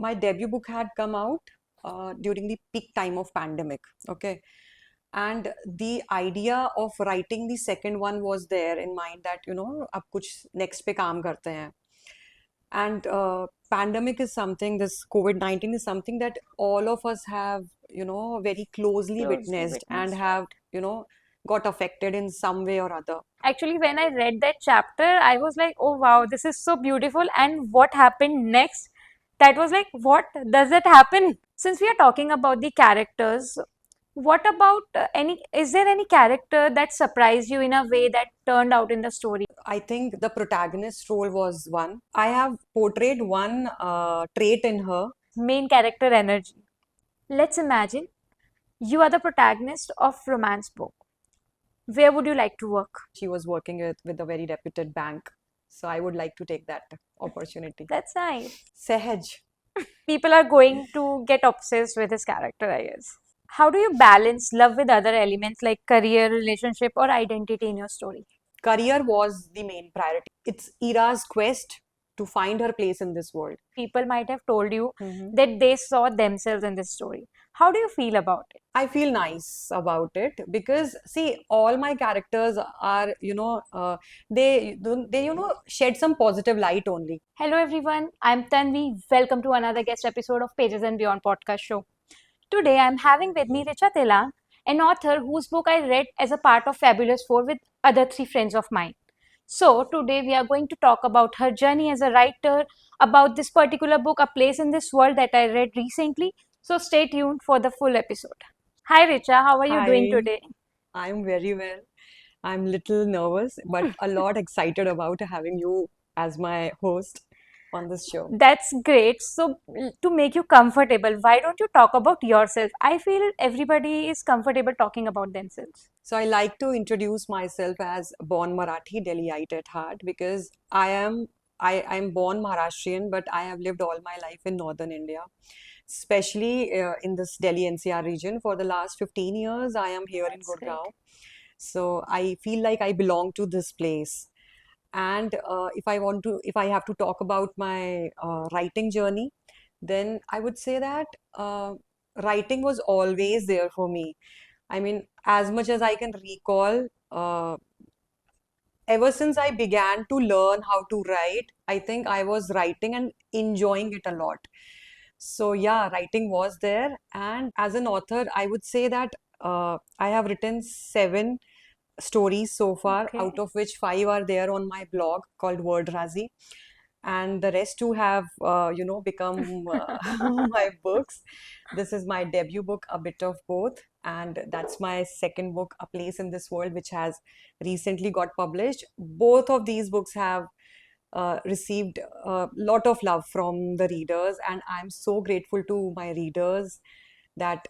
my debut book had come out during the peak time of pandemic. Okay. And the idea of writing the second one was there in mind that, अब कुछ next पे काम करते हैं. And pandemic is something, this COVID-19 is something that all of us have, very closely Closely witnessed and witnessed, have, right? got affected in some way or other. Actually, when I read that chapter, I was like, oh wow, this is so beautiful. And what happened next? That was like, what does it happen? Since we are talking about the characters, what about is there any character that surprised you in a way that turned out in the story? I think the protagonist role was one. I have portrayed one trait in her. Main character energy. Let's imagine you are the protagonist of romance book. Where would you like to work? She was working with a very reputed bank. So I would like to take that opportunity. That's nice. Sehaj. People are going to get obsessed with his character, I guess. How do you balance love with other elements like career, relationship, or identity in your story? Career was the main priority. It's Ira's quest to find her place in this world. People might have told you Mhm. that they saw themselves in this story. How do you feel about it? I feel nice about it because see, all my characters are, they shed some positive light only. Hello everyone, I'm Tanvi. Welcome to another guest episode of Pages and Beyond podcast show. Today I'm having with me Richa Telang, an author whose book I read as a part of Fabulous Four with other three friends of mine. So today we are going to talk about her journey as a writer, about this particular book, A Place in This World that I read recently. So stay tuned for the full episode. Hi Richa, how are you doing Hi, today? I'm very well. I'm little nervous, but a lot excited about having you as my host on this show. That's great. So, to make you comfortable, why don't you talk about yourself? I feel everybody is comfortable talking about themselves. So I like to introduce myself as born Marathi, Delhiite at heart, because I'm born Maharashtrian, but I have lived all my life in northern India, especially in this Delhi NCR region. For the last 15 years, I am here in That's great. Gurgaon. So I feel like I belong to this place. And if I have to talk about my writing journey, then I would say that writing was always there for me. I mean, as much as I can recall, ever since I began to learn how to write, I think I was writing and enjoying it a lot. So, yeah, writing was there. And as an author, I would say that I have written seven stories so far, Okay. out of which five are there on my blog called Word Razi, and the rest two have, become my books. This is my debut book, A Bit of Both, and that's my second book, A Place in This World, which has recently got published. Both of these books have received a lot of love from the readers, and I'm so grateful to my readers that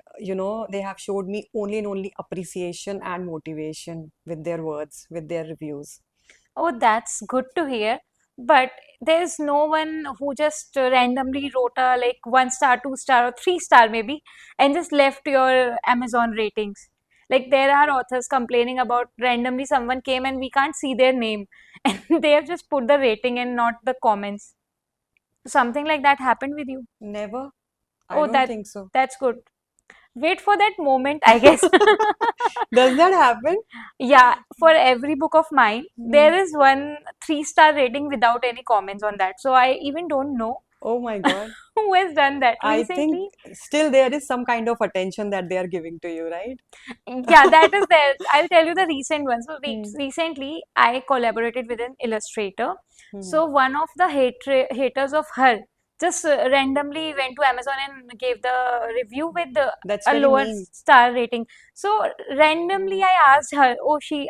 they have showed me only and only appreciation and motivation with their words, with their reviews. Oh, that's good to hear. But there's no one who just randomly wrote a like 1 star, 2 star, or 3 star maybe, and just left your Amazon ratings. Like there are authors complaining about randomly someone came and we can't see their name, and they have just put the rating and not the comments. Something like that happened with you. Never. I Oh, don't think so. that's good. Wait for that moment, I guess. Does that happen? Yeah, for every book of mine, Hmm. there is one 3 star rating without any comments on that. So I even don't know Oh my God. who has done that I think recently. still there is some kind of attention that they are giving to you, right? Yeah, that is there. I'll tell you the recent one. So Hmm. recently, I collaborated with an illustrator. Hmm. So one of the haters of her just randomly went to Amazon and gave the review with That's a very lower mean. star rating. So randomly, I asked her,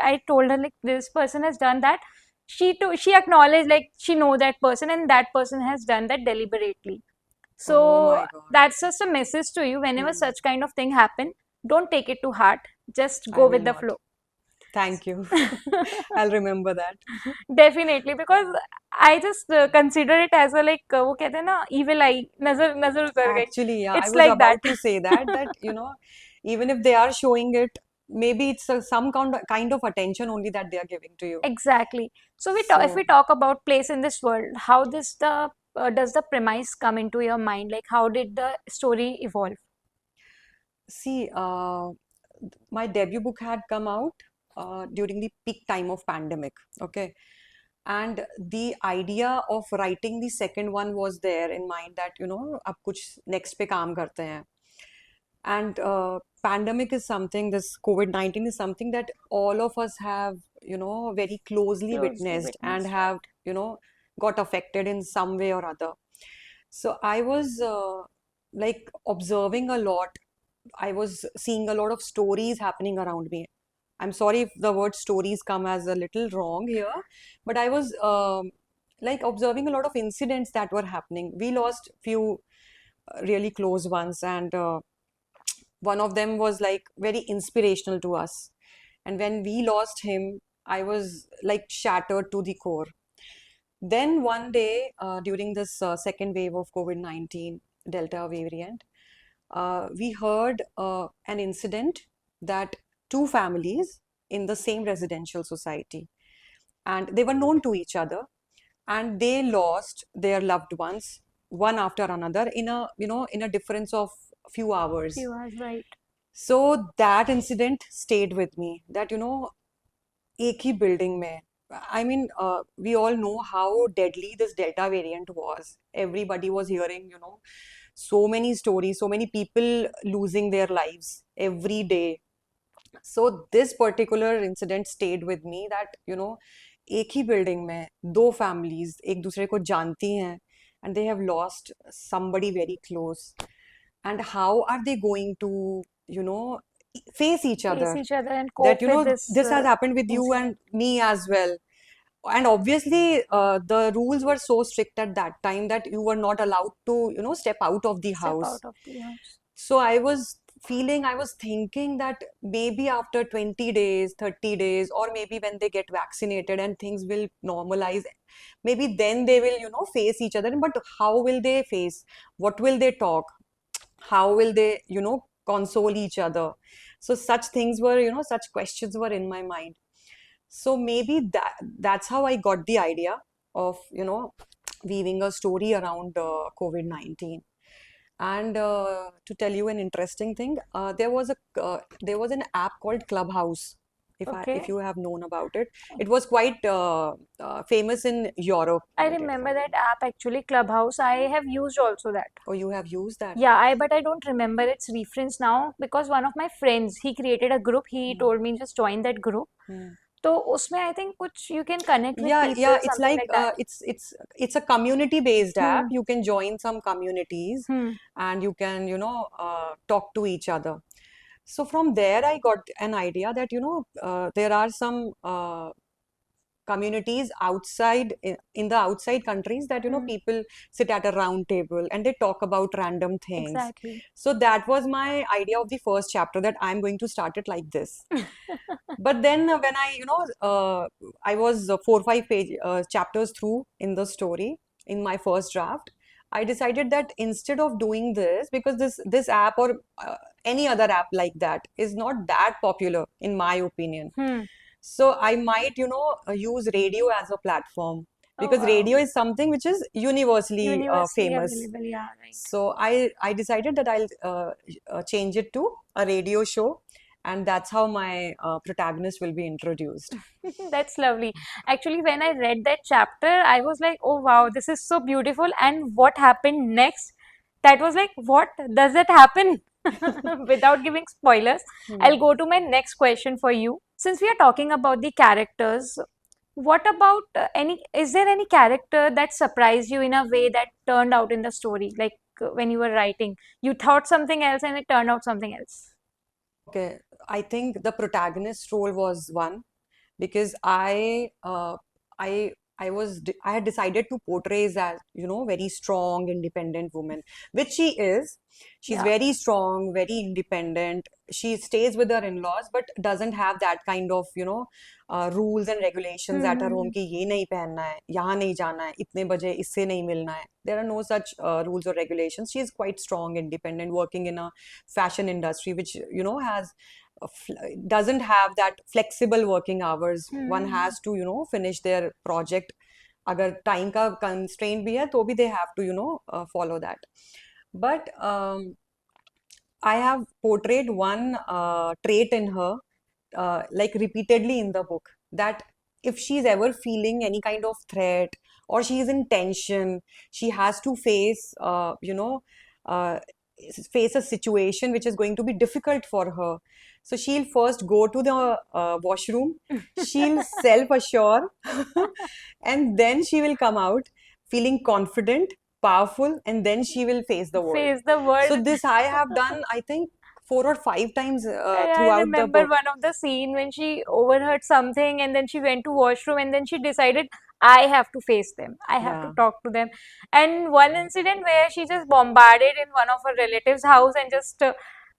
I told her like this person has done that. She acknowledged like she know that person and that person has done that deliberately. Oh So my God. that's just a message to you. Whenever Hmm. such kind of thing happen, don't take it to heart. Just I go will with the not. flow. Thank you. I'll remember that. Definitely, because I just consider it as a like वो कहते हैं ना evil eye नजर नजर उतर गई. Actually, yeah, I It's was like that. about to say that even if they are showing it, maybe it's some kind of attention only that they are giving to you. Exactly. So if we So, talk about place in this world, how this the does the premise come into your mind? Like, how did the story evolve? See, my debut book had come out during the peak time of pandemic. Okay. And the idea of writing the second one was there in mind that, अब कुछ next पे काम करते हैं. And pandemic is something, this COVID-19 is something that all of us have, very closely Closely witnessed and witnessed, have, right? got affected in some way or other. So I was like observing a lot. I was seeing a lot of stories happening around me. I'm sorry if the word stories come as a little wrong here, but I was like observing a lot of incidents that were happening. We lost few really close ones, and one of them was like very inspirational to us. And when we lost him, I was like shattered to the core. Then one day, during this second wave of COVID-19 Delta variant, we heard an incident that two families in the same residential society, and they were known to each other, and they lost their loved ones one after another in a in a difference of few hours. You are right. So that incident stayed with me, that एक ही building में, I mean, we all know how deadly this Delta variant was. Everybody was hearing, so many stories, so many people losing their lives every day. So this particular incident stayed with me, that, एक ही building में दो families एक दूसरे को जानती हैं, and they have lost somebody very close. And how are they going to, face each Face other? each other and That, cope with this this has happened with you and incident. me as well. And obviously, the rules were so strict at that time that you were not allowed to, step out of the Step out house. of the house. So I was thinking that maybe after 20 days, 30 days, or maybe when they get vaccinated and things will normalize, maybe then they will, face each other. But how will they face? What will they talk? How will they, console each other? So such things were, such questions were in my mind. So maybe that's how I got the idea of, weaving a story around COVID-19. And to tell you an interesting thing, there was an app called Clubhouse. If Okay. you have known about it, it was quite famous in Europe. I remember that app actually, Clubhouse. I have used also that. Or you have used that? Yeah, but I don't remember its reference now because one of my friends, he created a group. He told me just join that group. Hmm. तो उसमें I think कुछ you can connect with Yeah, people, it's something like like that. it's a community-based app. Hmm. You can join some communities Hmm. and you can, talk to each other. So from there, I got an idea that, there are some communities outside in the outside countries that, Hmm. people sit at a round table and they talk about random things. Exactly. So that was my idea of the first chapter, that I'm going to start it like this. But then when I was 4 or 5 chapters through in the story in my first draft, I decided that instead of doing this, because this app or any other app like that is not that popular in my opinion. Hmm. So I might, use radio as a platform, Oh, because wow. radio is something which is universally Universally famous. available. Yeah, right. So I decided that I'll change it to a radio show, and that's how my protagonist will be introduced. That's lovely. Actually, when I read that chapter, I was like, oh wow, this is so beautiful. And what happened next? That was like, what does it happen? Without giving spoilers, I'll go to my next question for you. Since we are talking about the characters, what about is there any character that surprised you in a way that turned out in the story? Like when you were writing, you thought something else and it turned out something else. Okay, I think the protagonist role was one, because I had decided to portray as, very strong, independent woman, which she is. She's Yeah. very strong, very independent. She stays with her in-laws, but doesn't have that kind of, rules and regulations at her home कि ये नहीं पहनना है, यहाँ नहीं जाना है, इतने बजे इससे नहीं मिलना है. There are no such rules or regulations. She is quite strong, independent, working in a fashion industry, which, has doesn't have that flexible working hours. One has to, finish their project अगर time का constraint भी है तो भी they have to follow that. But I have portrayed one trait in her, like repeatedly in the book, that if she's ever feeling any kind of threat or she is in tension, she has to uh, face a situation which is going to be difficult for her. So she'll first go to the washroom, she'll self-assure, and then she will come out feeling confident, powerful, and then she will face the world. Face the world. So this I have done, I think, 4 or 5 times I throughout the remember book. one of the scene when she overheard something and then she went to washroom and then she decided I have to face them. I have to Yeah, talk to them. And one incident where she just bombarded in one of her relatives' house and just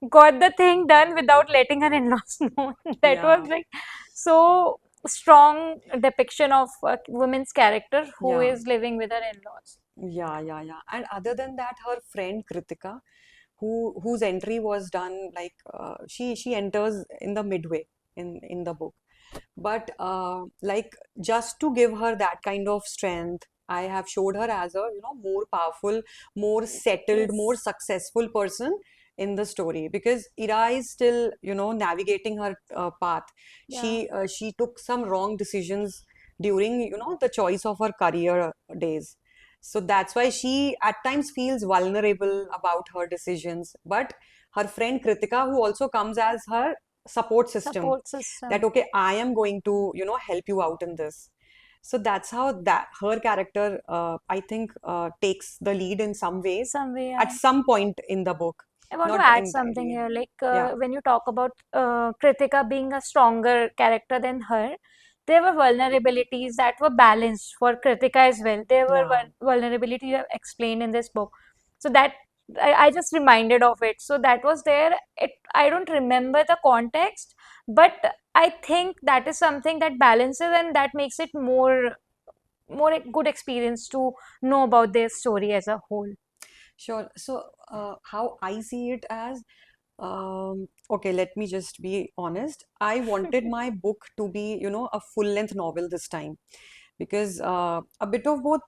got the thing done without letting her in-laws know. That was yeah, like so strong depiction of a woman's character who yeah, is living with her in-laws. yeah. And other than that, her friend Kritika, whose entry was done like she enters in the midway in the book. But like just to give her that kind of strength, I have showed her as a more powerful, more settled, more Yes. successful person in the story, because Ira is still navigating her path. Yeah. She took some wrong decisions during the choice of her career days. So that's why she at times feels vulnerable about her decisions. But her friend Kritika, who also comes as her support system, Support that system. okay, I am going to help you out in this. So that's how that her character I think takes the lead in some ways Some way. at some point in the book, I want to not add something entirely. here. Like Yeah, when you talk about Kritika being a stronger character than her, there were vulnerabilities that were balanced for Kritika as well. There were yeah, vulnerabilities you have explained in this book. So that I just reminded of it. So that was there. I don't remember the context, but I think that is something that balances and that makes it more a good experience to know about their story as a whole. sure. So how I see it as, okay, let me just be honest. I wanted my book to be a full length novel this time, because a bit of both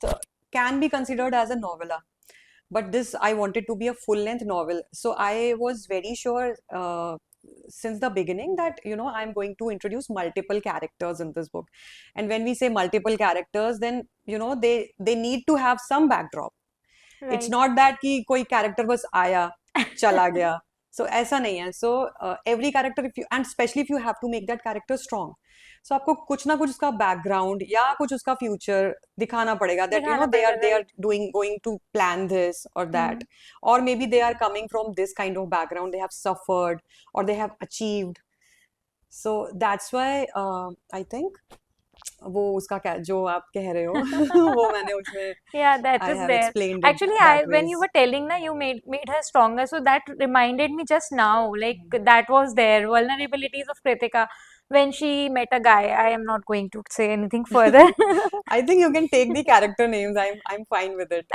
can be considered as a novella. But this I wanted to be a full length novel. So I was very sure since the beginning that I'm going to introduce multiple characters in this book. And when we say multiple characters, then they need to have some backdrop. It's Right. not that कि कोई character बस आया चला गया. So ऐसा नहीं है. So every character, if you, and especially if you have to make that character strong, so आपको कुछ ना कुछ उसका background या कुछ उसका future दिखाना पड़ेगा, that दिखाना they पड़ेगा, are right? going to plan this or that, Hmm. or maybe they are coming from this kind of background, they have suffered or they have achieved. So that's why I think वो उसका क्या जो आप कह रहे हो वो मैंने उसमें Yeah, that I is have there. explained it Actually, I that when you ways. were telling na, you made her stronger. So that reminded me just now. Like that was there. Vulnerabilities of Kritika when she met a guy. I am not going to say anything further. I think you can take the character names. I'm fine with it.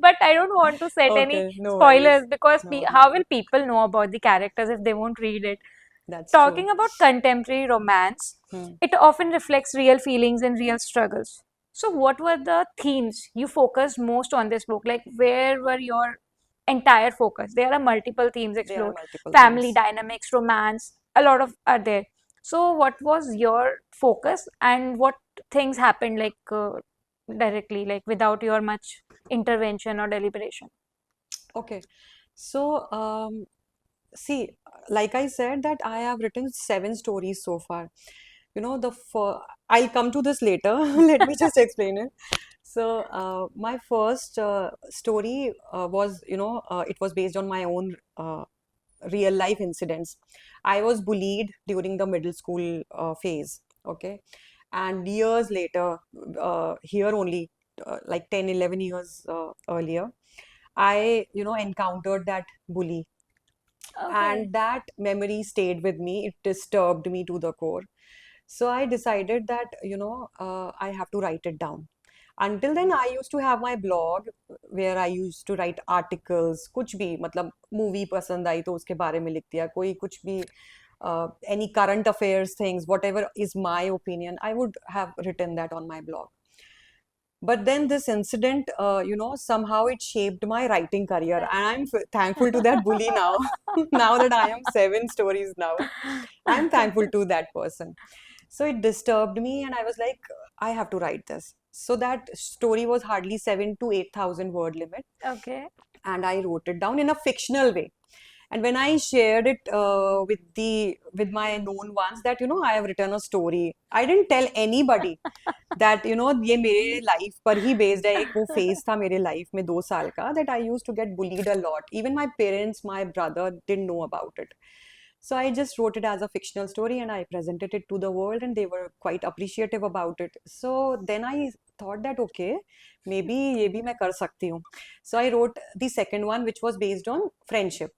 But I don't want to set any Okay, no worries. spoilers because No, how will people know about the characters if they won't read it? that's true. Talking about contemporary romance, Hmm. it often reflects real feelings and real struggles. So, what were the themes you focused most on this book? Like, where were your entire focus? There are multiple themes There are explored: multiple family themes. dynamics, romance, a lot of are there. So, what was your focus and what things happened like directly, like without your much intervention or deliberation? Okay. So, see, like I said, that I have written 7 stories so far. The I'll come to this later. Let me just explain it. So, my first story was, it was based on my own real life incidents. I was bullied during the middle school phase. Okay. And years later, here only, like 10, 11 years earlier, I, encountered that bully. Okay. And that memory stayed with me. It disturbed me to the core. So I decided that, I have to write it down. Until then, I used to have my blog where I used to write articles, कुछ भी मतलब movie पसंद आई तो उसके बारे में लिख दिया, कोई कुछ भी any current affairs things, whatever is my opinion, I would have written that on my blog. But then this incident, somehow it shaped my writing career, and I'm thankful to that bully now. Now that I am 7 stories now, I'm thankful to that person. So it disturbed me, and I was like, I have to write this. So that story was hardly 7 to 8,000 word limit, Okay. and I wrote it down in a fictional way. And when I shared it with my known ones that I have written a story, I didn't tell anybody that ये मेरे life पर ही based है. एक वो phase था मेरे life में 2 साल का that I used to get bullied a lot. Even my parents, my brother didn't know about it. So I just wrote it as a fictional story and I presented it to the world and they were quite appreciative about it. So then I thought that okay, maybe ये भी मैं कर सकती हूँ. So I wrote the second one which was based on friendship.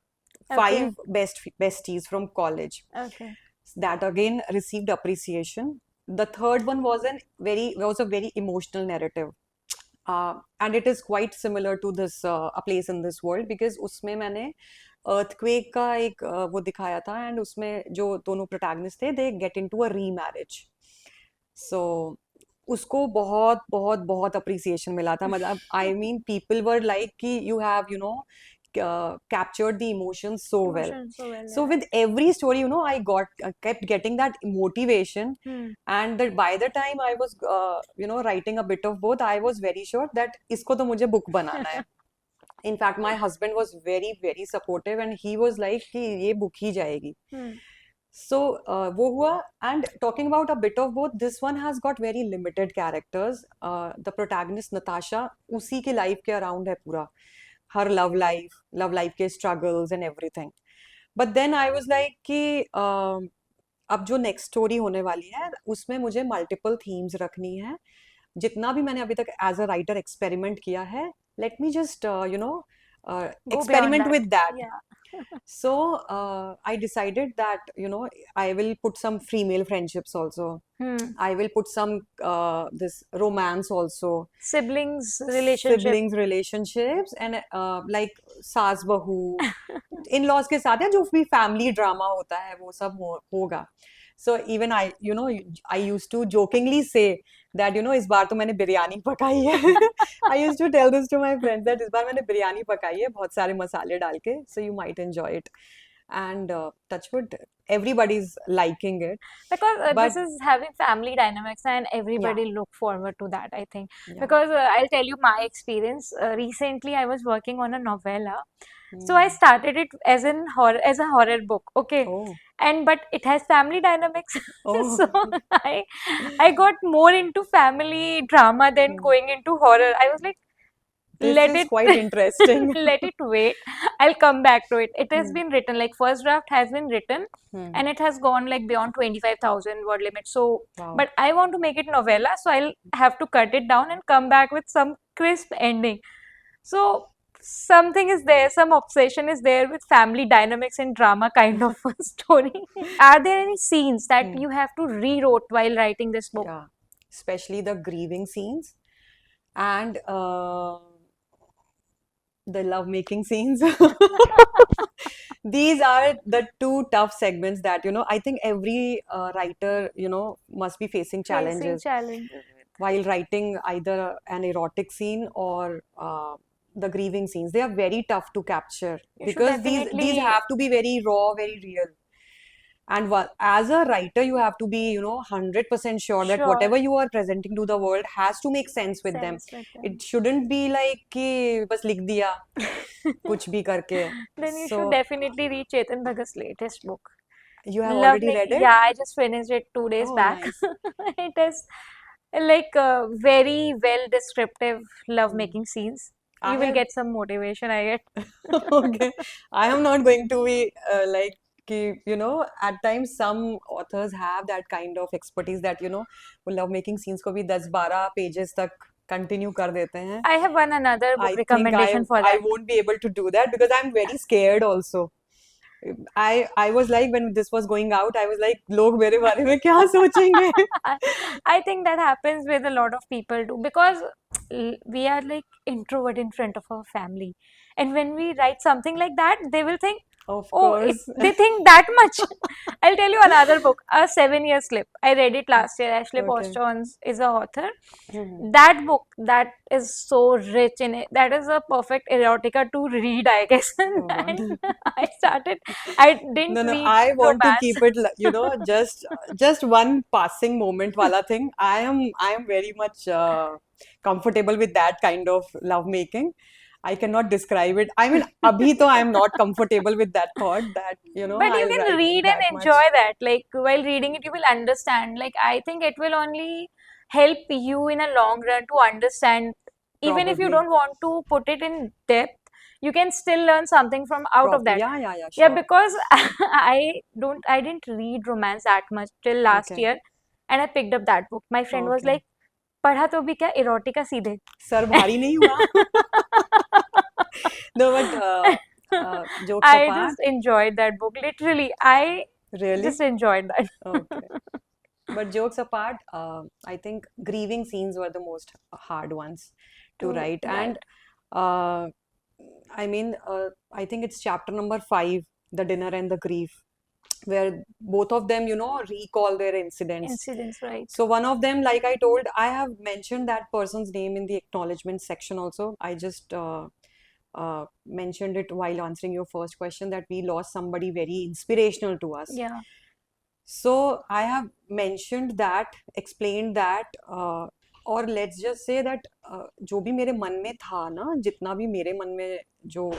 Okay. 5 besties from college. Okay. That again received appreciation. The third one was a very emotional narrative. And it is quite similar to this A Place in This World because उसमें मैंने earthquake का एक वो दिखाया था and उसमें जो दोनों protagonist थे they get into a remarriage. So उसको बहुत बहुत बहुत appreciation मिला था. मतलब I mean people were like कि you have captured the emotions so well. Emotions so well, So yeah. with every story, I kept getting that motivation, and that by the time I was, writing a bit of both, I was very sure that इसको तो मुझे book बनाना है. In fact, my husband was very very supportive, and he was like कि ये book ही जाएगी. So वो हुआ. And talking about a bit of both, this one has got very limited characters. The protagonist Natasha, उसी के life के around है पूरा. Her love life के struggles and everything. But then I was like कि अब जो next story होने वाली है उसमें मुझे multiple themes रखनी है. जितना भी मैंने अभी तक as a writer experiment किया है, let me just Go beyond experiment that. with that. Yeah. So I decided that I will put some female friendships also. I will put some this romance also. Siblings relationship. Siblings relationships and like सास बहू in-laws के साथ है जो भी family drama होता है वो सब होगा. So even I used to jokingly say that इस बार तो मैंने बिरयानी पकाई है. I used to tell this to my friends that इस बार मैंने बिरयानी पकाई है बहुत सारे मसाले डाल के, so you might enjoy it. And touch wood, everybody's liking it. Because But this is having family dynamics and everybody yeah, look forward to that, I think. yeah. Because I'll tell you my experience. Recently, I was working on a novella. So I Hmm. started it as as a horror book, okay, Oh, and but it has family dynamics. oh. So I got more into family drama than Hmm. going into horror. I was like, This let is it quite interesting. let it wait. I'll come back to it. It has Hmm. been written, like first draft has been written Hmm. and it has gone like beyond 25,000 word limit. So, Wow. but I want to make it novella, so I'll have to cut it down and come back with some crisp ending. So something is there, some obsession is there with family dynamics and drama kind of a story. Are there any scenes that Hmm. you have to rewrote while writing this book? Yeah, especially the grieving scenes and the lovemaking scenes. These are the two tough segments that I think every writer must be facing Facing challenges challenges. while writing either an erotic scene or the grieving scenes. They are very tough to capture You should because these definitely, have to be very raw, very real. And as a writer, you have to be 100% sure that sure, whatever you are presenting to the world has to make sense with them. sense with them. It shouldn't be like कि बस लिख दिया कुछ भी करके. Then you So should definitely read Chetan Bhagat's latest book. you have already Lovely. read it? Yeah, I just finished it 2 days Oh, back. nice. It is like very well descriptive love-making scenes. I You will have get some motivation, I get. okay. I am not going to be like कि at times some authors have that kind of expertise that वो love making scenes को भी 10-12 pages तक continue कर देते हैं. I have one another book I think recommendation for I that. won't be able to do that because I'm very scared also. I was like when this was going out, I was like लोग मेरे बारे में क्या सोचेंगे? I think that happens with a lot of people too because we are like introvert in front of our family, and when we write something like that, they will think, Of Oh, course. they think that much. I'll tell you another book, A 7 Year Slip. I read it last year. Ashley Okay. Postons is the author. Mhm. That book, that is so rich in it. That is a perfect erotica to read, I guess. Oh God. And I started, I didn't No, no, read I want to romance. keep it, just one passing moment wala thing. I am very much comfortable with that kind of love making. I cannot describe it. I mean, abhi to I am not comfortable with that thought that, But you I'll can write read and that enjoy much. that. Like while reading it, you will understand. Like I think it will only help you in a long run to understand. Even if you Probably. don't want to put it in depth, you can still learn something from out of that. Yeah, yeah, yeah, Yeah, sure. because I didn't read romance that much till last Okay. year, and I picked up that book. My friend was Okay. like, "पढ़ा तो भी क्या erotica सीधे." Sir भारी नहीं हुआ? No, but jokes I apart, just enjoyed that book. Literally, I just really? enjoyed that. Okay. But jokes apart, I think grieving scenes were the most hard ones to To write. And write. uh, I think it's chapter number 5, The Dinner and the Grief, where both of them, recall their incidents. Incidents, right? So one of them, like I told, I have mentioned that person's name in the acknowledgement section also. I just mentioned it while answering your first question that we lost somebody very inspirational to us. Yeah. So I have mentioned that, explained that, और let's just say that जो भी मेरे मन में था ना, जितना भी मेरे मन में जो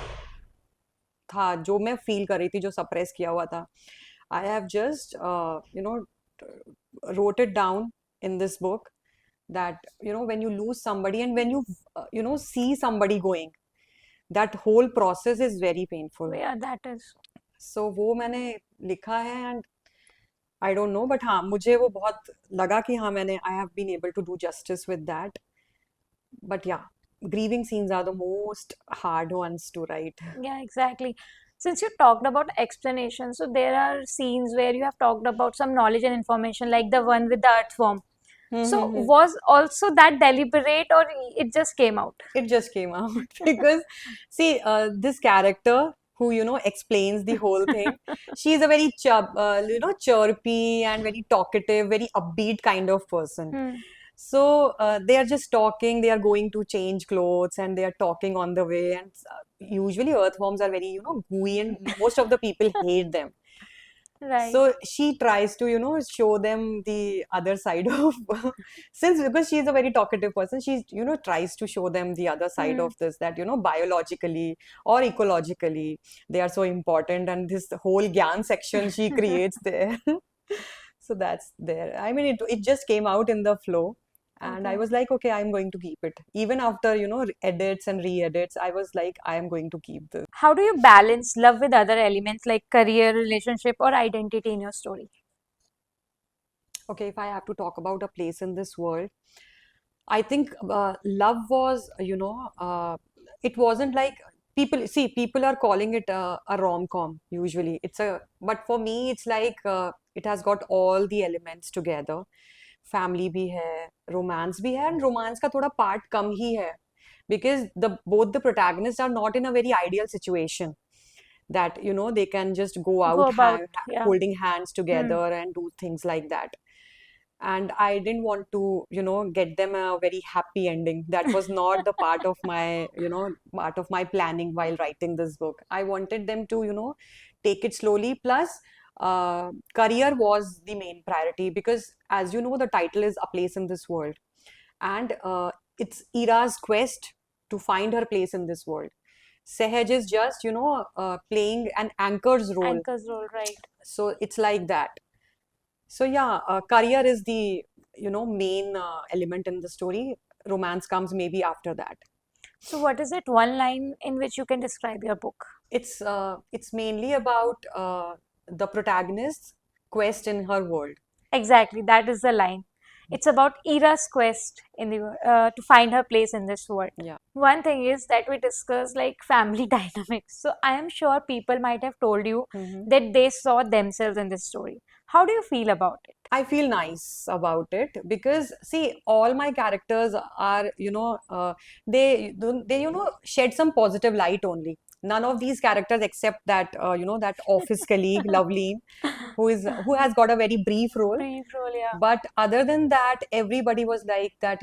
था, जो मैं फील कर रही थी, जो सप्रेस किया हुआ था, I have just, wrote it down in this book that, when you lose somebody and when you, see somebody going, that whole process is very painful. Yeah, that is. So वो मैंने लिखा है and I don't know, but हाँ मुझे वो बहुत लगा कि हाँ मैंने I have been able to do justice with that. But yeah, grieving scenes are the most hard ones to write. Yeah, exactly. Since you talked about explanation, so there are scenes where you have talked about some knowledge and information, like the one with the earthworm. So was also that deliberate or it just came out? It just came out because see, this character who explains the whole thing, she's a very chirpy and very talkative, very upbeat kind of person. Hmm. So they are just talking, they are going to change clothes and they are talking on the way. And usually earthworms are very, gooey and most of the people hate them. Right. So she tries to, show them the other side of, since because she's a very talkative person, she, tries to show them the other side Hmm. of this, that, biologically or ecologically, they are so important. And this whole Gyan section she creates there. So that's there. I mean, it just came out in the flow. And I Okay. was like, okay, I'm going to keep it. Even after, edits and re-edits, I was like, I am going to keep this. How do you balance love with other elements like career, relationship, or identity in your story? Okay, if I have to talk about a place in this world, I think love was, it wasn't like people are calling it a rom-com usually. But for me, it's like it has got all the elements together. Family भी है, romance भी है, and romance का थोड़ा part कम ही है. Because both the protagonists are not in a very ideal situation that, they can just go Go out about, yeah. holding hands Hmm. together and do things like that. And I didn't want to, get them a very happy ending. That was not the part of my planning while writing this book. I wanted them to, take it slowly. Plus, career was the main priority because, as you know, the title is A Place in This World. And it's Ira's quest to find her place in this world. Sehaj is just, playing an anchor's role. Anchor's role, right. So it's like that. So yeah, career is the main element in the story. Romance comes maybe after that. So what is it one line in which you can describe your book? It's mainly about the protagonist's quest in her world. Exactly, that is the line. It's about Ira's quest in the to find her place in this world. Yeah. One thing is that we discuss like family dynamics. So I am sure people might have told you Mhm. that they saw themselves in this story. How do you feel about it? I feel nice about it because see, all my characters are, they shed some positive light only. none of these characters except that that office colleague Loveleen, who has got a very brief role. Brief role, yeah. But other than that, everybody was like that,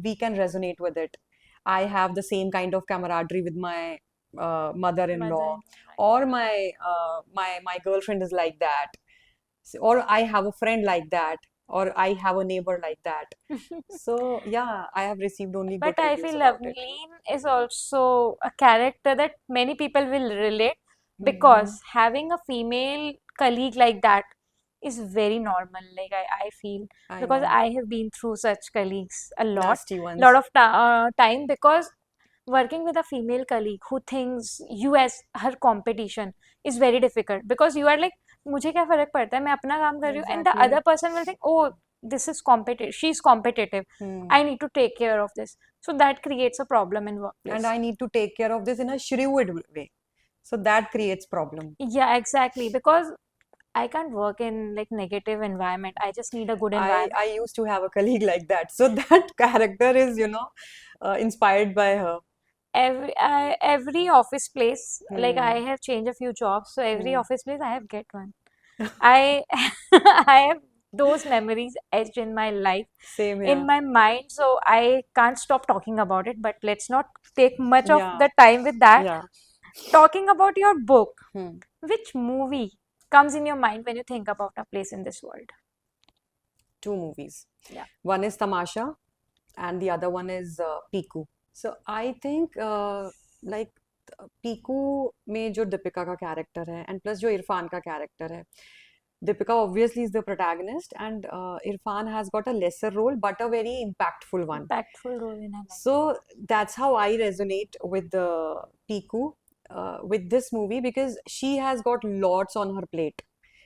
we can resonate with it. I have the same kind of camaraderie with my mother-in-law, Mother-in-law, or my girlfriend is like that, or I have a friend like that, or I have a neighbor like that. right. So yeah, I have received only good But I reviews feel about it. Loveleen is also a character that many people will relate, Hmm. because having a female colleague like that is very normal. Like I feel, I because know. I have been through such colleagues a Nasty lot ones. of time, because working with a female colleague who thinks you as her competition is very difficult, because you are like, मुझे क्या फर्क पड़ता है, मैं अपना काम कर रही हूँ, and the Exactly. other person will think, oh, this is competitive, she's competitive, Hmm. I need to take care of this. So that creates a problem in And workplace. I need to take care of this in a shrewd way. So that creates problem. Yeah, exactly. Because I can't work in like negative environment. I just need a good environment. I used to have a colleague like that. So that character is, inspired by her. Every office place, like I Hmm. have changed a few jobs, so every Hmm. office place I have get one. I I have those memories etched in my life, Same in here. my mind, so I can't stop talking about it. But let's not take much of Yeah. the time with that. Yeah. Talking about your book, Hmm. which movie comes in your mind when you think about a place in this world? Two movies. Yeah. One is Tamasha, and the other one is Piku. So I think like Piku में जो दीपिका का character है and plus जो इरफान का character है, Deepika obviously is the protagonist, and Irfan has got a lesser role but a very impactful one. Impactful role in her life. So that's how I resonate with the Piku with this movie, because she has got lots on her plate.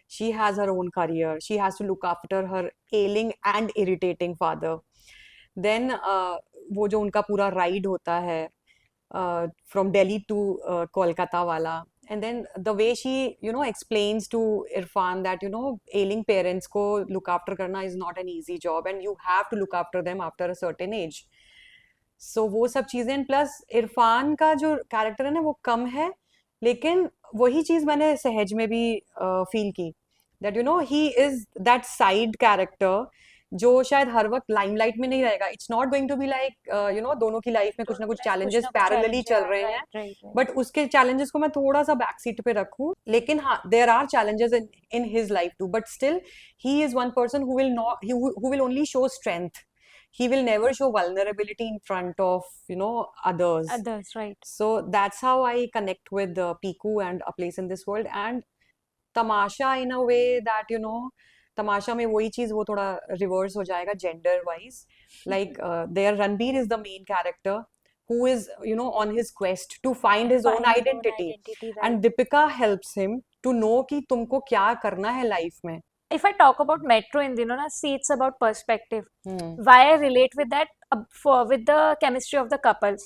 She has her own career. She has to look after her ailing and irritating father. Then वो जो उनका पूरा ride होता है from Delhi to Kolkata wala. And then the way she, explains to Irfan that, ailing parents ko look after karna is not an easy job, and you have to look after them after a certain age. So वो सब चीजें, plus Irfan का जो character है ना वो कम है, लेकिन वही चीज मैंने सहज में भी फील की, that he is that side character जो शायद हर वक्त लाइमलाइट में नहीं रहेगा. It's not going to be like दोनों की लाइफ में कुछ ना कुछ कुछ चैलेंजेस ना कुछ पैरेलली चैलेंज, चल yeah, रहे हैं, right, right, right. बट उसके चैलेंजेस को मैं थोड़ा सा बैक सीट पे रखूं. लेकिन हाँ, there are challenges in his life too, but still he is one person who will not, who will only show strength. He will never show vulnerability in front of others. Others, right. So that's how I connect with Piku and A Place in This World, and Tamasha in a way that Tamasha में वही चीज वो थोड़ा reverse हो जाएगा gender wise. Like there Ranbir is the main character who is on his quest to find his own Find his own identity, identity, right. and Deepika helps him to know कि तुमको क्या करना है life में. If I talk about Metro in Dinona, see, it's about perspective. Hmm. Why I relate with that, with the chemistry of the couples.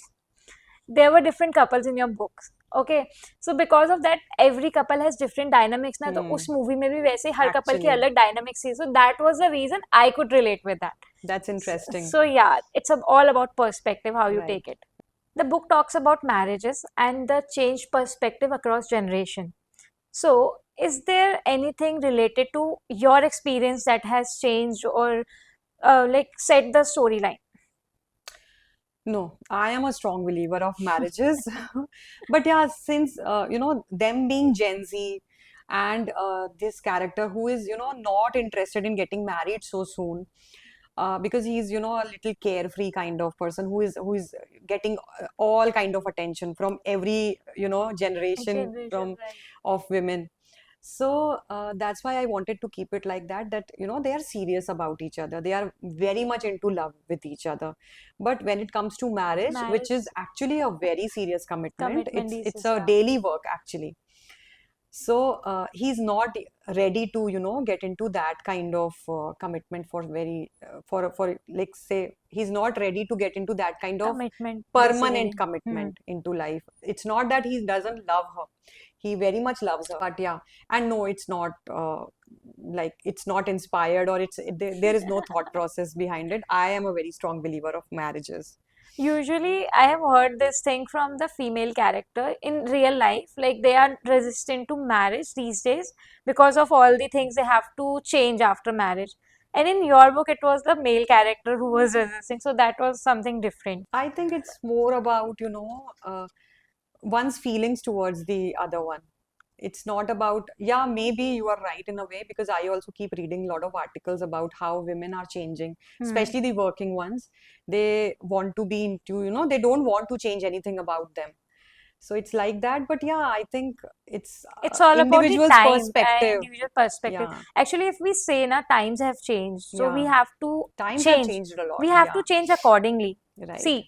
There were different couples in your books. Okay, so because of that, every couple has different dynamics ना, तो उस movie में भी वैसे हर couple की Actually. अलग dynamics थी. So that was the reason I could relate with that. That's interesting. So yeah, it's all about perspective, how you Right. take it. The book talks about marriages and the changed perspective across generation. So, is there anything related to your experience that has changed or like set the storyline? No, I am a strong believer of marriages. But yeah, since them being Gen Z, and this character who is not interested in getting married so soon, because he's a little carefree kind of person who is getting all kind of attention from every generation from Right. of women. So that's why I wanted to keep it like that, that they are serious about each other. They are very much into love with each other. But when it comes to marriage, which is Marriage actually a very serious commitment, commitment it's is, a yeah. daily work actually. So he's not ready to get into that kind of commitment for very for like say he's not ready to get into that kind of Commitment, permanent basically. commitment into life. It's not that he doesn't love her. He very much loves her. But yeah, and no, it's not like it's not inspired, or there is no thought process behind it. I am a very strong believer of marriages. Usually, I have heard this thing from the female character in real life, like they are resistant to marriage these days because of all the things they have to change after marriage. And in your book, it was the male character who was resisting, so that was something different. I think it's more about, one's feelings towards the other one. It's not about, yeah, maybe you are right in a way, because I also keep reading a lot of articles about how women are changing, Hmm. especially the working ones. They want to be into, they don't want to change anything about them. So it's like that. But yeah, I think it's It's all about the individual's time and perspective. individual perspective. Yeah, Actually, if we say na times have changed, so we yeah. have to Times have change. changed a lot. We have Yeah, to change accordingly. right. See,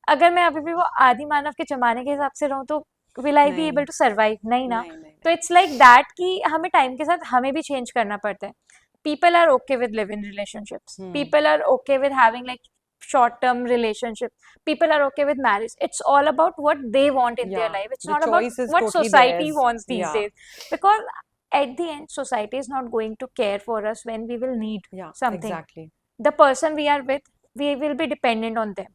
अगर मैं अभी भी वो आदि मानव के जमाने के हिसाब से रहूं तो will I be able नहीं, to survive? नहीं ना. नहीं, नहीं, तो नहीं. it's like that कि हमें टाइम के साथ हमें भी change करना पड़ता है. People are okay with live-in relationships. Hmm. People are okay with having like short-term relationships. People are okay with marriage. It's all about what they want in their Yeah, life. It's the not about choice is what totally society theirs. wants these Yeah, days. Because at the end, society is not going to care for us when we will need yeah, something. exactly. The person we are with, we will be dependent on them.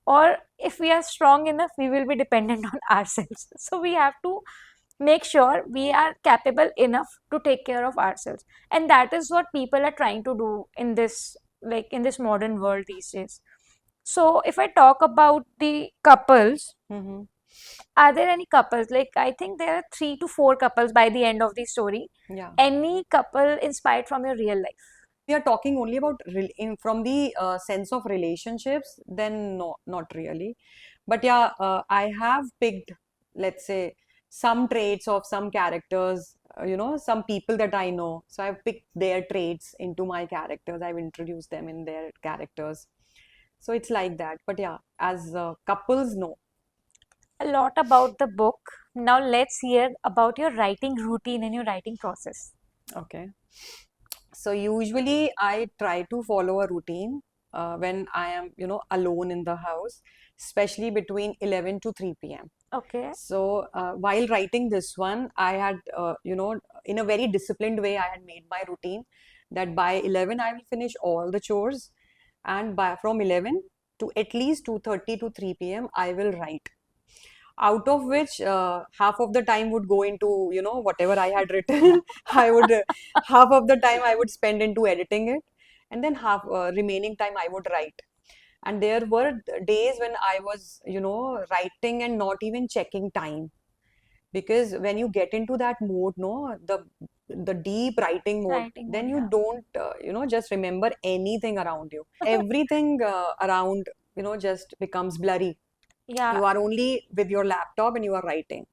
Or if we are strong enough, we will be dependent on ourselves. So we have to make sure we are capable enough to take care of ourselves. And that is what people are trying to do in this, like in this modern world these days. So if I talk about the couples, Hmm. are there any couples? Like I think there are 3 to 4 couples by the end of the story. Yeah. Any couple inspired from your real life? We are talking only about from the sense of relationships, then no, not really. But yeah, I have picked, let's say, some traits of some characters, some people that I know. So I've picked their traits into my characters. I've introduced them in their characters. So it's like that. But yeah, as couples, no. A lot about the book. Now let's hear about your writing routine and your writing process. Okay. So usually I try to follow a routine when I am, alone in the house, especially between 11 to 3 p.m. Okay. So while writing this one, I had, in a very disciplined way, I had made my routine that by 11 I will finish all the chores, and by from 11 to at least 2:30 to 3 p.m. I will write, out of which half of the time would go into whatever I had written. I would half of the time I would spend into editing it, and then half remaining time I would write. And there were days when I was writing and not even checking time, because when you get into that mode, no, the deep writing mode, Writing then mode, you yeah. don't just remember anything around you. Everything around just becomes blurry. Yeah, You are only with your laptop and you are writing.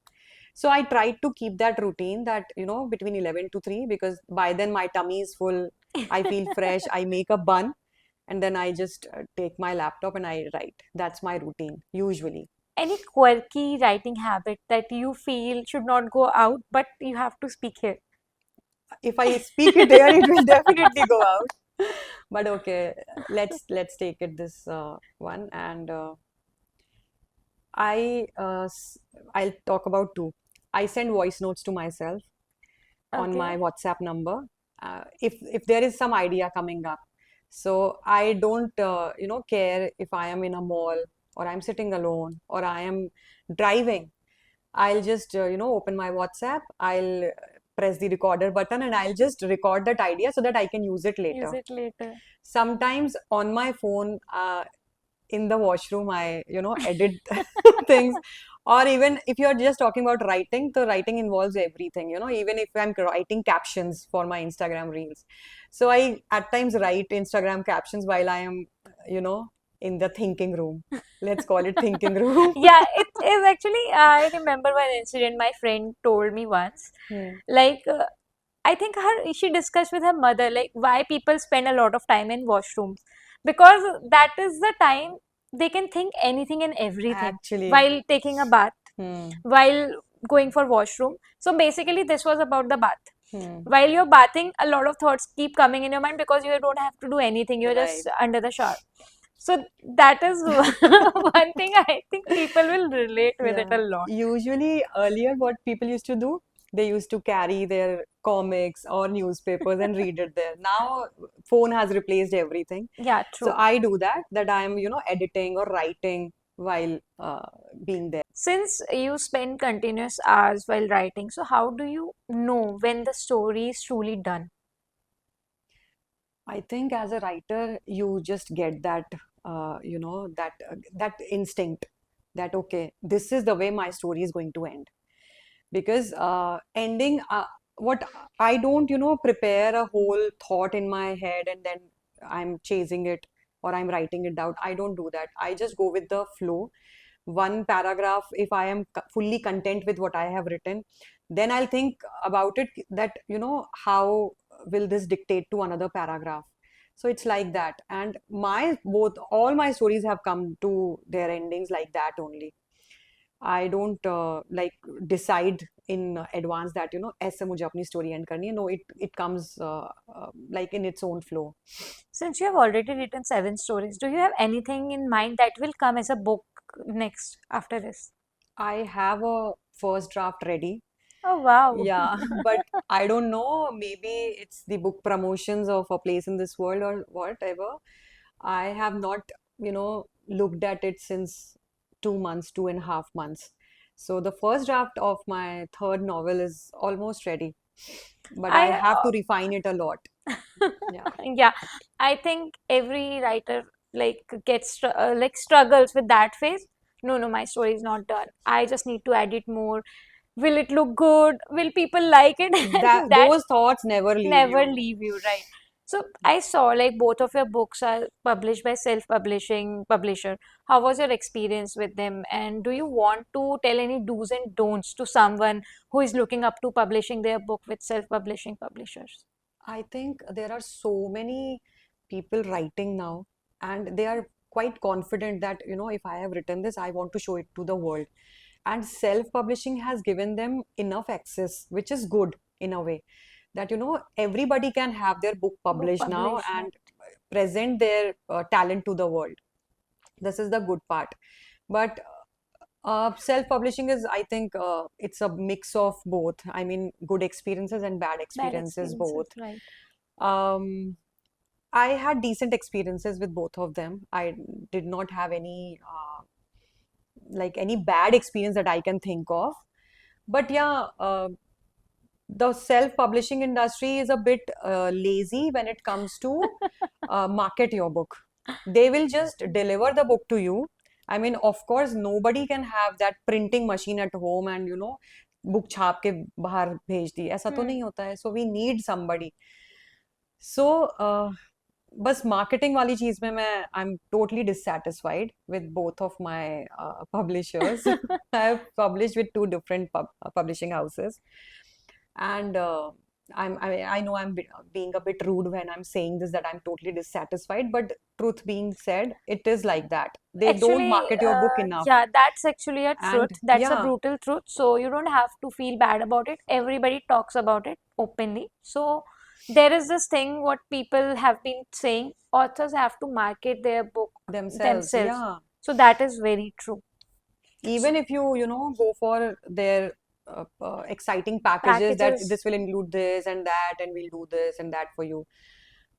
So I tried to keep that routine that between 11 to 3, because by then my tummy is full, I feel fresh, I make a bun, and then I just take my laptop and I write. That's my routine usually. any quirky writing habit that you feel should not go out, but you have to speak here? If I speak it here, it will definitely go out. But okay, let's take it this one, and I'll talk about two. I send voice notes to myself on Okay. my WhatsApp number, if there is some idea coming up. So I don't care if I am in a mall, or I'm sitting alone, or I am driving. I'll just open my WhatsApp. I'll press the recorder button and I'll just record that idea so that I can use it Use later. it later. Sometimes on my phone, in the washroom, I edit things. Or even if you're just talking about writing, the writing involves everything, even if I'm writing captions for my Instagram reels. So I at times write Instagram captions while I am, in the thinking room. Let's call it thinking room. Yeah, it is actually, I remember one incident my friend told me once. Hmm. Like, I think she discussed with her mother, like, why people spend a lot of time in washrooms. Because that is the time they can think anything and everything Actually. while taking a bath, Hmm. while going for washroom. So basically, this was about the bath. Hmm. While you're bathing, a lot of thoughts keep coming in your mind because you don't have to do anything. You're Right. just under the shower. So that is one thing I think people will relate with it a Yeah. lot. Usually, earlier, what people used to do, They used to carry their comics or newspapers and read it there. Now, phone has replaced everything. Yeah, So true. I do that, that I'm, editing or writing while being there. Since you spend continuous hours while writing, so how do you know when the story is truly done? I think as a writer, you just get that, that instinct that, okay, this is the way my story is going to end. Because ending, what I don't, prepare a whole thought in my head and then I'm chasing it or I'm writing it out. I don't do that. I just go with the flow. One paragraph, if I am fully content with what I have written, then I'll think about it that, how will this dictate to another paragraph. So it's like that. And all my stories have come to their endings like that only. I don't like decide in advance that, ऐसे मुझे अपनी story end करनी है. No, it comes like in its own flow. Since you have already written 7 stories, do you have anything in mind that will come as a book next after this? I have a first draft ready. Oh, wow. Yeah, but I don't know. Maybe it's the book promotions of A Place in This World or whatever. I have not, looked at it since 2 months, 2.5 months. So the first draft of my third novel is almost ready, but I I have to refine it a lot. Yeah. yeah, I think every writer like like struggles with that phase. No, no, my story is not done. I just need to edit more. Will it look good? Will people like it? That And that those thoughts never leave never you. leave you, right? So I saw like both of your books are published by self-publishing publisher. How was your experience with them? And do you want to tell any do's and don'ts to someone who is looking up to publishing their book with self-publishing publishers? I think there are so many people writing now, and they are quite confident that, if I have written this, I want to show it to the world. And self-publishing has given them enough access, which is good in a way, that, everybody can have their book Book published now published, right? and present their talent to the world. This is the good part. But self-publishing is, I think, it's a mix of both. I mean, good experiences and bad Bad experiences both. experiences, right? Um, I had decent experiences with both of them. I did not have any like any bad experience that I can think of. But yeah, the self-publishing industry is a bit lazy when it comes to market your book. They will just deliver the book to you. I mean, of course, nobody can have that printing machine at home and, book छाप के बाहर भेज दी. ऐसा तो Hmm. नहीं होता है. So we need somebody. So बस marketing वाली चीज में मैं I'm totally dissatisfied with both of my publishers. I have published with two different publishing houses, and I know being a bit rude when I'm saying this, that I'm totally dissatisfied, but truth being said, it is like that. They don't Actually, market your book enough, yeah, that's actually a truth. and That's a yeah, brutal truth. So you don't have to feel bad about it. Everybody talks about it openly. So there is this thing what people have been saying, authors have to market their book themselves, themselves. yeah. So that is very true. Even if you, go for their exciting packages that Packages, this will include this and that, and we'll do this and that for you.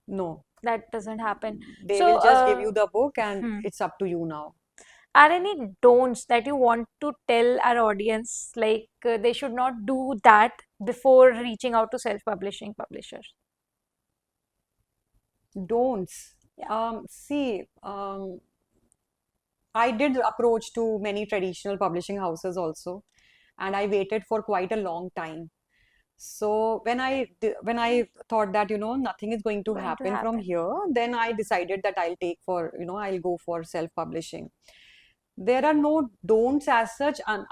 No, that doesn't happen. they So, will just give you the book and hmm. it's up to you now. Are any don'ts that you want to tell our audience, like they should not do that before reaching out to self-publishing publishers? Don'ts. Yeah. See, I did approach to many traditional publishing houses also, and I waited for quite a long time. So when I thought that, nothing is going to Going to happen from happen. here, then I decided that I'll go for self-publishing. There are no don'ts as such, and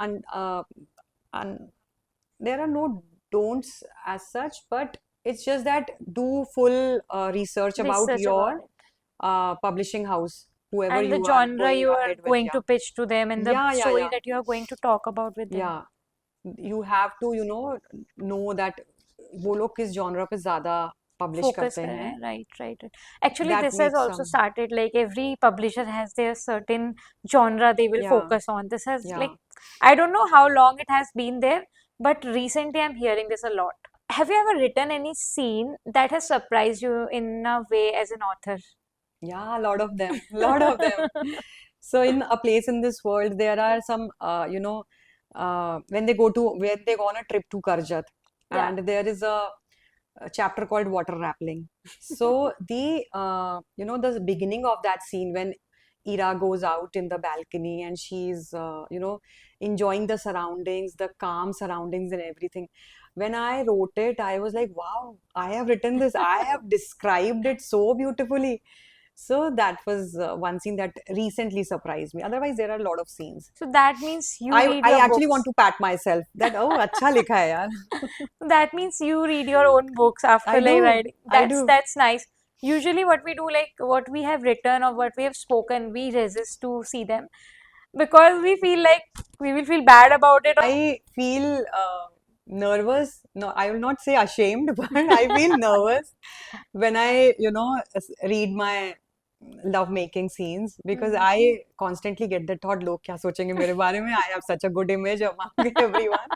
there are no don'ts as such, but it's just that do full research about Research about your it. publishing house, whoever And the you are genre going you are ahead with. going Yeah, to pitch to them and the yeah, yeah, story yeah, that you are going to talk about with them. yeah. You have to, know that वो लोग किस genre पे ज़्यादा publish Focus करते कर रहे हैं. हैं, right. Actually, That this has makes also some, started like every publisher has their certain genre they will yeah, focus on. This has yeah. like I don't know how long it has been there, but recently I'm hearing this a lot. Have you ever written any scene that has surprised you in a way as an author? Yeah, a lot of them, lot of them. So in A Place in This World, there are some, when they go on a trip to Karjat, Yeah. and there is a chapter called Water Rappling. So the beginning of that scene when Ira goes out in the balcony and she's, enjoying the surroundings, the calm surroundings and everything. When I wrote it, I was like, wow, I have written this. I have described it so beautifully. So that was one scene that recently surprised me. Otherwise, there are a lot of scenes. So that means you I read I your actually books. want to pat myself that oh अच्छा लिखा है यार. That means you read your own books after I like do. writing. I That's do. that's nice. Usually what we do, like what we have written or what we have spoken, we resist to see them because we feel like we will feel bad about it. I feel nervous. No, I will not say ashamed, but I feel nervous when I, read my love making scenes because Hmm. I constantly get the thought, लोग क्या सोचेंगे मेरे बारे में? I have such a good image among everyone,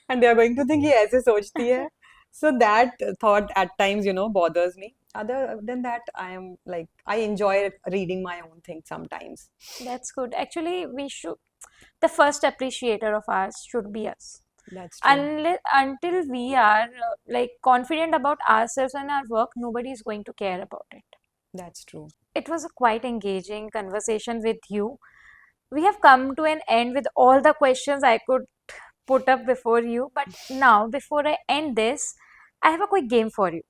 and they are going to think ये ऐसे सोचती है. So that thought at times, bothers me. Other than that, I am like I enjoy reading my own things sometimes. That's good. Actually, we should, the first appreciator of ours should be us. That's true. Until we are like confident about ourselves and our work, nobody is going to care about it. That's true. It was a quite engaging conversation with you. We have come to an end with all the questions I could put up before you. But now, before I end this, I have a quick game for you.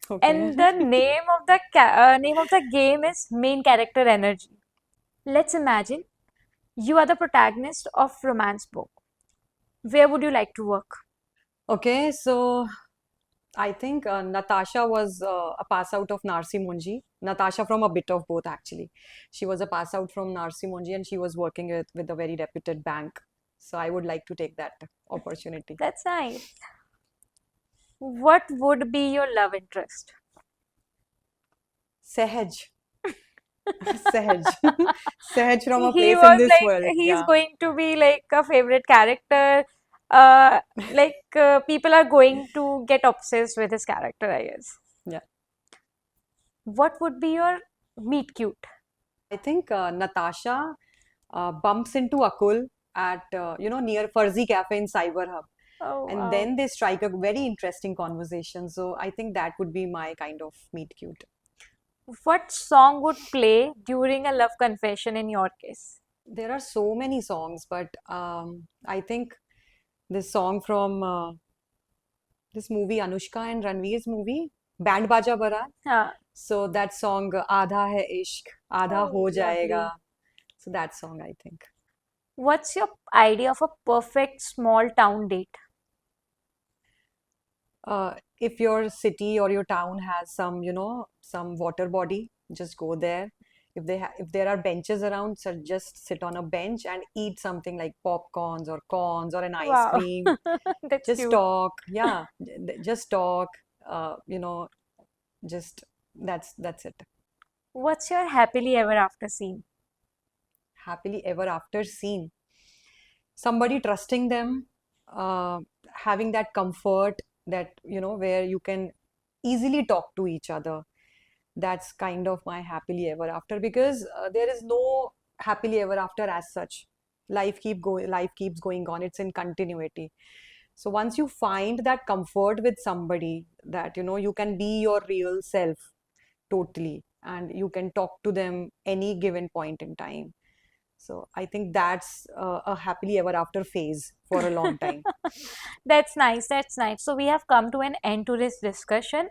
Okay. And the name of the game is Main Character Energy. Let's imagine you are the protagonist of romance book. Where would you like to work? Okay, so I think Natasha was a pass out of Narsi Munji. Natasha from a bit of both, actually. She was a pass out from Narsi Munji and she was working with a very reputed bank. So I would like to take that opportunity. That's nice. What would be your love interest? Sehaj. Sehaj. Sehaj from A He Place in was This like World. he's Yeah. going to be like a favorite character. People are going to get obsessed with his character, I guess. Yeah. What would be your meet cute? I think Natasha bumps into Akul at, near Fuzzy Cafe in Cyber Hub. Oh And wow. then they strike a very interesting conversation. So I think that would be my kind of meet cute. What song would play during a love confession in your case? There are so many songs, but I think this song from this movie, Anushka and Ranveer's movie, Band Baja Barat. Huh. So that song, Aadha Hai Ishq, Aadha Oh, Ho lovely. Jayega. So that song, I think. What's your idea of a perfect small town date? If your city or your town has some, some water body, just go there. If there are benches around, so just sit on a bench and eat something like popcorns or corns or an ice Wow, cream. that's Just cute. talk. Yeah, just talk. Uh, you know, just that's it. What's your happily ever after scene? Happily ever after scene. Somebody trusting them, uh, having that comfort that, where you can easily talk to each other. That's kind of my happily ever after because there is no happily ever after as such. Life keeps going on. It's in continuity. So once you find that comfort with somebody that, you can be your real self totally and you can talk to them any given point in time. So I think that's a happily ever after phase for a long time. That's nice. That's nice. So we have come to an end to this discussion.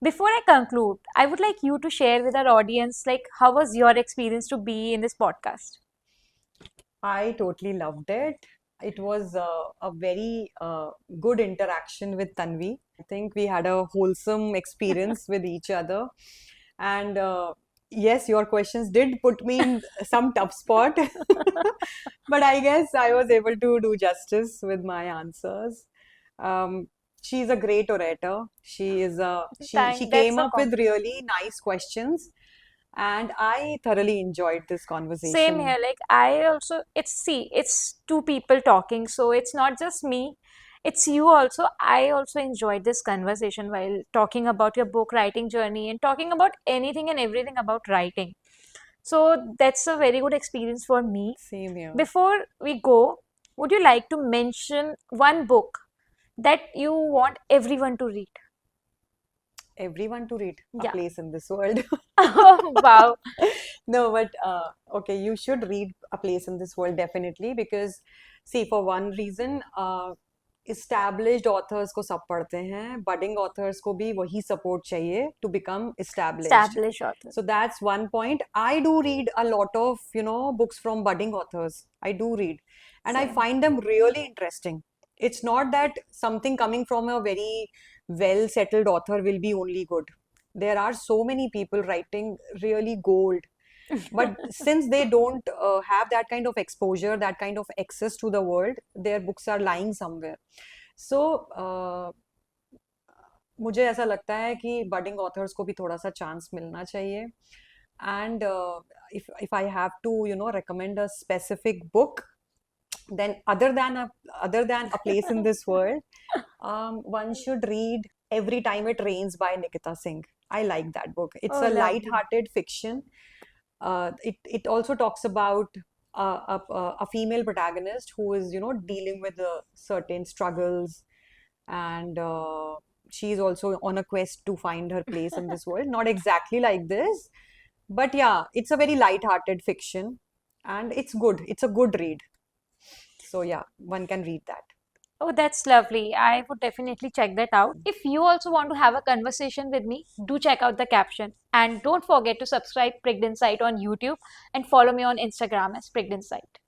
Before I conclude, I would like you to share with our audience, like, how was your experience to be in this podcast? I totally loved it. It was a very good interaction with Tanvi. I think we had a wholesome experience with each other. And yes, your questions did put me in some tough spot, but I guess I was able to do justice with my answers. Um, she's a great orator. She That's came a up with compliment. really nice questions, and I thoroughly enjoyed this Same conversation. here. Like, I also, it's two people talking, so it's not just me. It's you also. I also enjoyed this conversation while talking about your book writing journey and talking about anything and everything about writing. So that's a very good experience for me. Same here. Before we go, would you like to mention one book that you want everyone to read? Everyone to read A Yeah. Place in This World. Oh, wow. No, but okay, you should read A Place in This World definitely because, see, for one reason, established authors को सब पढ़ते हैं, budding authors को भी वही support चाहिए to become established. Established author. So that's one point. I do read a lot of, books from budding authors. I do read, and I Same. find them really interesting. It's not that something coming from a very well settled author will be only good. There are so many people writing really gold, but since they don't have that kind of exposure, that kind of access to the world, their books are lying somewhere. So मुझे ऐसा लगता है कि budding authors को भी थोड़ा सा chance मिलना चाहिए. And if I have to recommend a specific book, then other than A Place in This World, one should read Every Time It Rains by Nikita Singh. I like that book. It's Oh, a lovely. light-hearted fiction. It also talks about a female protagonist who is dealing with certain struggles, and she's also on a quest to find her place in this world. Not exactly like this, but yeah, it's a very light-hearted fiction, and it's good. It's a good read. So yeah, one can read that. Oh, that's lovely. I would definitely check that out. If you also want to have a conversation with me, do check out the caption. And don't forget to subscribe Prigged Insight on YouTube and follow me on Instagram as Prigged Insight.